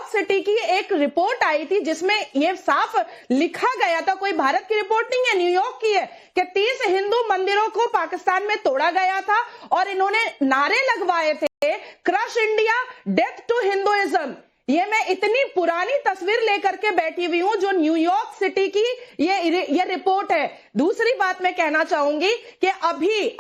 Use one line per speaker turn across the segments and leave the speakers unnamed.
City की एक report आई थी जिसमें यह साफ लिखा गया था, कोई भारत की रिपोर्ट नहीं है, न्यूयॉर्क की है, कि 30 हिंदू मंदिरों को पाकिस्तान में तोड़ा गया था और इन्होंने नारे लगवाए थे, crush India, death to Hinduism. ये मैं इतनी पुरानी तस्वीर लेकर के बैठी हुई हूं जो न्यूयॉर्क सिटी की ये रिपोर्ट है। दूसरी बात मैं कहना चाहूंगी कि अभी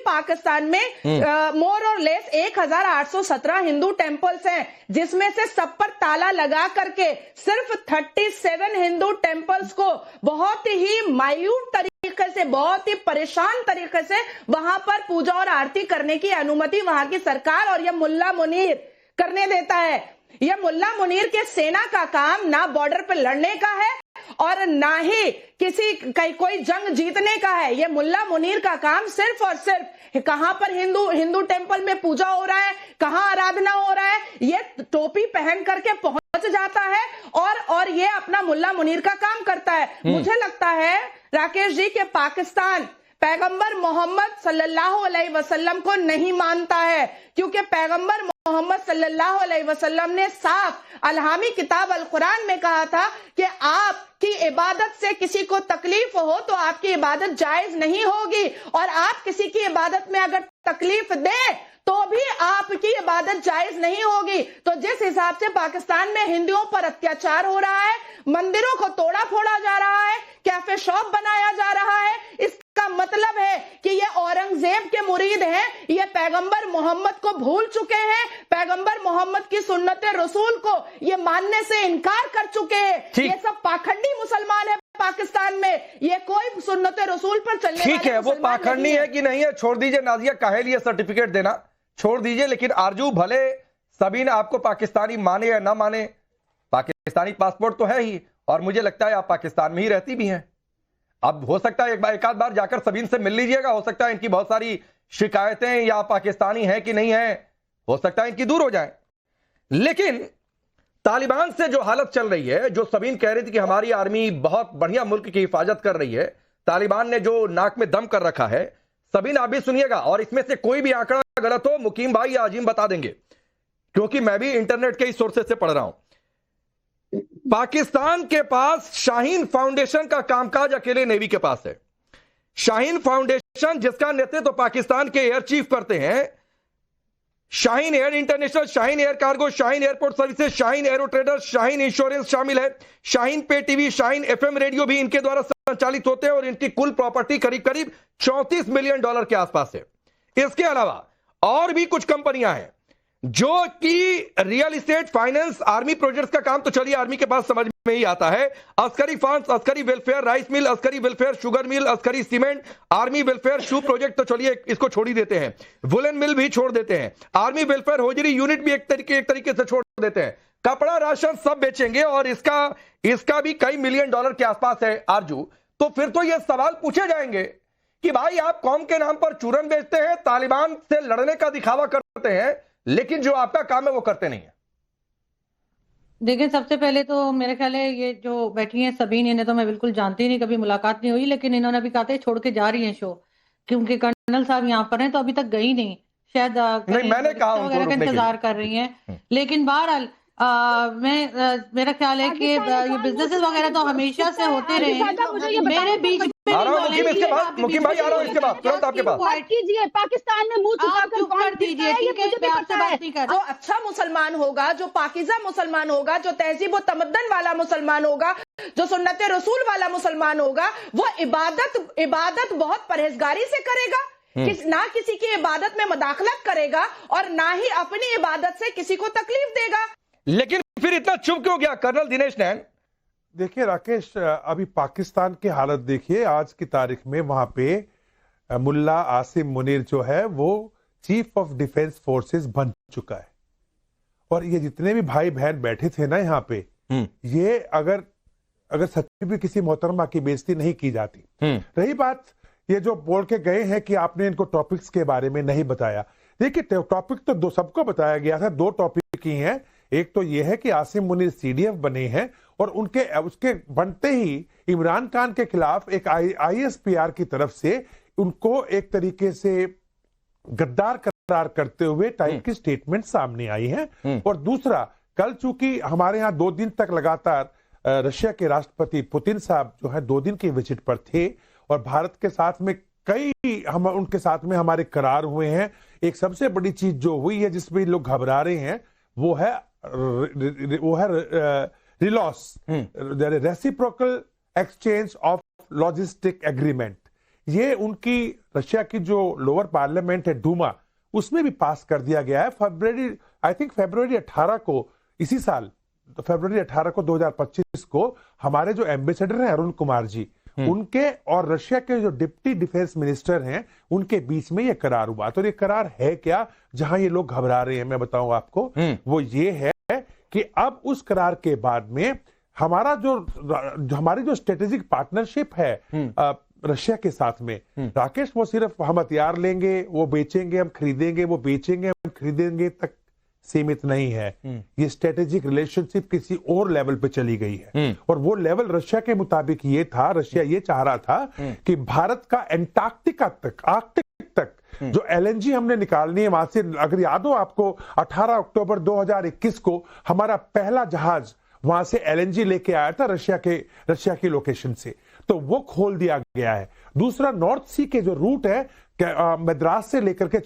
पाकिस्तान में मोर और लेस 1817 हिंदू टेंपल्स हैं, जिसमें से सब पर ताला लगा करके सिर्फ 37 हिंदू टेंपल्स को बहुत ही मायूट तरीके से, बहुत ही परेशान तरीके से वहां पर पूजा और आरती करने की अनुमति वहां की सरकार और यह मुल्ला मुनीर करने देता है। यह मुल्ला मुनीर के सेना का काम ना बॉर्डर पर लड़ने का है और ना ही कोई जंग जीतने का है। यह मुल्ला मुनीर का काम सिर्फ और सिर्फ कहां पर हिंदू टेंपल में पूजा हो रहा है, कहां आराधना हो रहा है, ये टोपी पहन करके पहुंच जाता है और ये अपना मुल्ला मुनीर का काम करता है। मुझे लगता है राकेश जी के पाकिस्तान पैगंबर मोहम्मद सल्लल्लाहु अलैहि वसल्लम को नहीं मानता है, क्योंकि पैगंबर मोहम्मद सल्लल्लाहु अलैहि वसल्लम ने साफ अलहामी किताब अल कुरान में कहा था कि आपकी इबादत से किसी को तकलीफ हो तो आपकी इबादत जायज नहीं होगी, और आप किसी की इबादत में अगर तकलीफ दे तो भी आपकी इबादत जायज नहीं होगी। तो जिस हिसाब से पाकिस्तान में हिंदुओं पर अत्याचार हो रहा है, मंदिरों को तोड़ा फोड़ा जा रहा है, कैफे शॉप बनाया जा रहा है, इसका मतलब है कि ये औरंगजेब के मुरीद हैं, ये पैगंबर मोहम्मद को भूल चुके हैं, पैगंबर मोहम्मद की सुन्नते रसूल को ये मानने से इनकार कर चुके हैं। ये सब पाखंडी मुसलमान है पाकिस्तान में, ये कोई सुन्नते रसूल पर चलने
ठीक है, वो पाखंडी है कि नहीं है छोड़ दीजिए, नाजिया काहे लिए सर्टिफिकेट देना छोड़ दीजिए, लेकिन आरजू भले सभी ने आपको पाकिस्तानी माने या ना माने, पाकिस्तानी पासपोर्ट तो है ही, और मुझे लगता है आप पाकिस्तान में ही रहती भी हैं। अब हो सकता है एक आध बार जाकर सबीन से मिल लीजिएगा, हो सकता है इनकी बहुत सारी शिकायतें या पाकिस्तानी है कि नहीं है, हो सकता है इनकी दूर हो जाए। लेकिन तालिबान से जो हालत चल रही है, जो सबीन कह रही थी कि हमारी आर्मी बहुत बढ़िया मुल्क की हिफाजत कर रही है, तालिबान ने जो नाक में दम कर रखा है, सबीन आप भी सुनिएगा, और इसमें से कोई भी आंकड़ा गलत हो मुकीम भाई या अजीम बता देंगे, क्योंकि मैं भी इंटरनेट के इस सोर्सेज से पढ़ रहा हूं। पाकिस्तान के पास शाहीन फाउंडेशन का कामकाज अकेले नेवी के पास है। शाहीन फाउंडेशन जिसका नेतृत्व पाकिस्तान के एयर चीफ करते हैं, Shaheen air international, Shaheen air cargo, Shaheen airport services, Shaheen arrow traders, Shaheen insurance शामिल है, शाहीन पे टीवी, शाहीन एफएम रेडियो भी इनके द्वारा संचालित होते हैं, और इनकी कुल प्रॉपर्टी करीब करीब $34 मिलियन के आसपास है। इसके अलावा और भी कुछ कंपनियां हैं जो कि real estate, finance, army projects का काम तो चलिए आर्मी के पास समझ में ही आता है, Askari funds, Askari welfare rice mill, Askari welfare sugar mill, Askari cement, army welfare shoe project तो चलिए इसको छोड़ ही देते हैं, वुलन मिल भी छोड़ देते हैं, आर्मी वेलफेयर होजरी यूनिट भी एक तरीके से छोड़ देते हैं, कपड़ा राशन सब बेचेंगे, और इसका भी कई मिलियन डॉलर के आसपास है आरजू। तो फिर तो ये सवाल पूछे जाएंगे कि भाई आप कौम के नाम पर चूरन बेचते हैं, तालिबान से लड़ने का दिखावा करते हैं, लेकिन जो आपका काम है वो करते नहीं है।
देखिए, सबसे पहले तो मेरे ख्याल है ये जो बैठी हैं सबीन, इन्हें तो मैं बिल्कुल जानती नहीं, कभी मुलाकात नहीं हुई, लेकिन इन्होंने अभी कहा था छोड़ के जा रही हैं शो, क्योंकि कर्नल साहब यहाँ पर हैं तो अभी तक गई नहीं, शायद
नहीं मैंने कहा
वगैरह का इंतजार कर रही हैं। लेकिन बहरहाल मेरा ख्याल है कि ये बिजनेसेस वगैरह तो हमेशा से होते रहे हैं। मेरे बीच में
मुकीम भाई आ रहा हूं इसके बाद तुरंत आपके पास।
पाकिस्तान में मुंह छुपाकर
कर दीजिए, ठीक है, मैं आपसे बात नहीं कर रहा।
जो अच्छा मुसलमान होगा, जो पाकिज़ा मुसलमान होगा, जो तहजीब व तमद्दन वाला मुसलमान होगा, जो सुन्नते रसूल वाला मुसलमान होगा, वो इबादत बहुत परहेजगारी से करेगा, ना किसी की इबादत में मदाखलत करेगा और ना ही अपनी इबादत से किसी को तकलीफ देगा।
लेकिन फिर इतना चुप क्यों गया कर्नल दिनेश नैन?
देखिए राकेश, अभी पाकिस्तान की हालत देखिए, आज की तारीख में वहां पे मुल्ला आसिम मुनीर जो है वो चीफ ऑफ डिफेंस फोर्सेस बन चुका है, और ये जितने भी भाई बहन बैठे थे ना यहाँ पे, ये अगर सच्ची भी किसी मोहतरमा की बेइज्जती नहीं की जाती। रही बात ये जो बोल के गए हैं कि आपने इनको टॉपिक्स के बारे में नहीं बताया, देखिए टॉपिक तो दो सबको बताया गया था, दो टॉपिक ही हैं। एक तो यह है कि आसिम मुनीर सीडीएफ बने हैं, और उसके बनते ही इमरान खान के खिलाफ एक आईएसपीआर की तरफ से उनको एक तरीके से गद्दार करार करते हुए टाइप की स्टेटमेंट सामने आई है। और दूसरा, कल चूंकि हमारे यहाँ 2 दिन तक लगातार रशिया के राष्ट्रपति पुतिन साहब जो है 2 दिन की विजिट पर थे और भारत के साथ में उनके साथ में हमारे करार हुए हैं। एक सबसे बड़ी चीज जो हुई है जिसमें लोग घबरा रहे हैं वो है RELOS, reciprocal exchange of logistic agreement. ये उनकी रशिया की जो लोअर पार्लियामेंट है डूमा, उसमें भी पास कर दिया गया है। फरवरी 18 को इसी साल, तो फरवरी 18 को 2025 को हमारे जो एम्बेसडर हैं अरुण कुमार जी, उनके और रशिया के जो डिप्टी डिफेंस मिनिस्टर हैं उनके बीच में ये करार हुआ। तो ये करार है क्या, जहां ये लोग घबरा रहे हैं, मैं बताऊं आपको, वो ये है कि अब उस करार के बाद में हमारी जो स्ट्रेटेजिक पार्टनरशिप है रशिया के साथ में, राकेश, वो सिर्फ हम हथियार लेंगे, वो बेचेंगे, हम खरीदेंगे, वो बेचेंगे, हम खरीदेंगे तक सीमित नहीं है। ये स्ट्रेटेजिक रिलेशनशिप किसी और लेवल पे चली गई है और वो लेवल रशिया के मुताबिक ये था, रशिया ये चाह रहा था कि भारत का एंटार्क्टिका तक, आर्कटिक तक जो LNG हमने निकालनी है वहां से, अगर याद हो आपको 18 अक्टूबर 2021 को हमारा पहला जहाज वहां से LNG लेके आया था रशिया की लोकेशन से, तो वो खोल दिया गया है। दूसरा, नॉर्थ सी के जो रूट है मद्रास से लेकर के